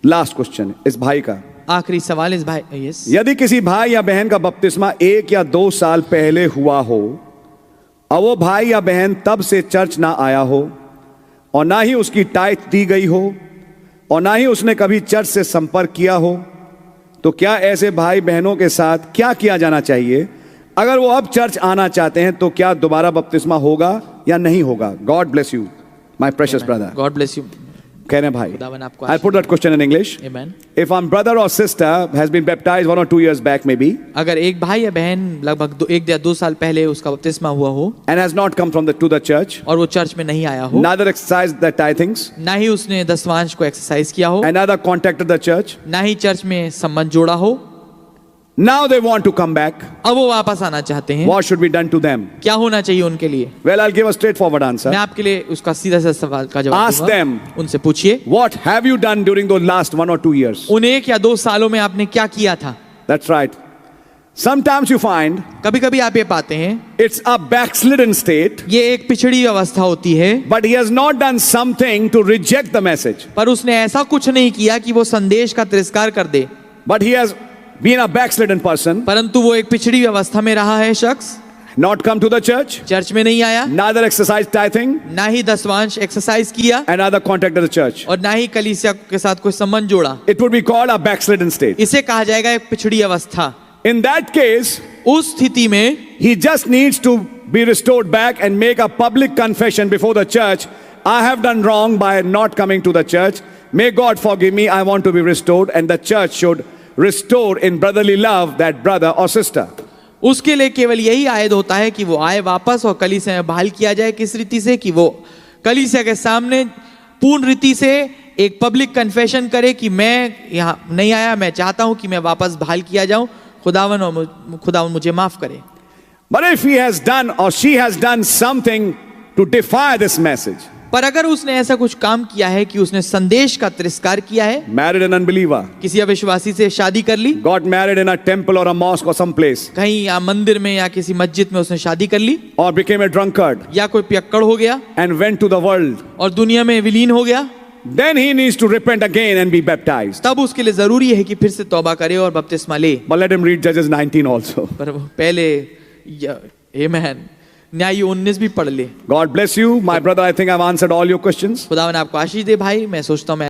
Last question इस भाई का, आखिरी सवाल इस भाई, यस। यदि किसी भाई या बहन का बपतिस्मा 1 या 2 साल पहले हुआ हो और वो भाई या बहन तब से चर्च ना आया हो और ना ही उसकी टाइट दी गई हो और ना ही उसने कभी चर्च से संपर्क किया हो, तो क्या ऐसे भाई बहनों के साथ क्या किया जाना चाहिए? अगर वो अब चर्च आना चाहते हैं तो क्या दोबारा बपतिस्मा होगा या नहीं होगा? God bless you my precious brother. God bless you. कह रहे भाई, खुदावन आपको I'll put that question in English. Amen. If our brother or sister has been baptized 1 or 2 years back maybe, अगर एक भाई या बहन लगभग 1 या 2 साल पहले उसका बपतिस्मा हुआ हो and has not come to the church, और वो चर्च में नहीं आया हो, neither exercised the tithings, ना ही उसने दसवांश को एक्सरसाइज किया हो, and neither contacted the church, ना ही चर्च में संबंध जोड़ा हो, now they want to come back, अब वो वापस आना चाहते हैं, what should be done to them? क्या होना चाहिए उनके लिए? Well, I'll give a straightforward answer. मैं आपके लिए उसका सीधा सा सवाल का जवाब Ask दूंगा। them. उनसे पूछिए, What have you done during those last 1 or 2 years? उन 1 या 2 सालों में आपने क्या किया था? That's right. Sometimes you find कभी कभी आप ये पाते हैं it's a backslidden state, ये एक पिछड़ी अवस्था होती है, but he has not done something to reject the message. पर उसने ऐसा कुछ नहीं किया कि वो संदेश का तिरस्कार कर दे, But he has been a backslidden person, परंतु वो एक पिछड़ी अवस्था में रहा है शख्स, not come to the church, church में नहीं आया, neither exercised tithing, ना ही दसवांश एक्सरसाइज किया, and neither contacted the church. और ना ही कलीसिया के साथ कोई संबंध जोड़ा। It would be called a backslidden state. इसे कहा जाएगा एक पिछड़ी अवस्था। In that case, उस स्थिति में he just needs to be restored back and make a public confession before the church. I have done wrong by not coming to the church. May God forgive me. I want to be restored, and the church should restore in brotherly love that brother or sister. उसके लिए केवल यही आयद होता है कि वो आए वापस और कलीसिया में बहाल किया जाए। किस रीति से? कि वो कलीसिया के सामने पूर्ण रीति से एक पब्लिक कन्फेशन करे कि मैं यहाँ नहीं आया, मैं चाहता हूं कि मैं वापस बहाल किया जाऊं, खुदावन मुझे माफ करे। But if he has done or she has done something to defy this message, पर अगर उसने ऐसा कुछ काम किया है कि उसने संदेश का तिरस्कार किया है, married an unbeliever, किसी अविश्वासी से शादी कर ली, got married in a temple or a mosque or some place, कहीं या मंदिर में या किसी मस्जिद में उसने शादी कर ली, or became a drunkard या कोई पियक्कड़ हो गया and went to the world, और दुनिया में विलीन हो गया, then he needs to repent again and be baptized. तब उसके लिए जरूरी है कि फिर से तौबा करे और बपतिस्मा ले। But let him read Judges 19 also. पर वो पहले आमेन न्याय 19 भी पढ़ ले। God bless you, my brother. I think I've answered all your questions. खुदावन आपको आशीष दे भाई। मैं सोचता हूँ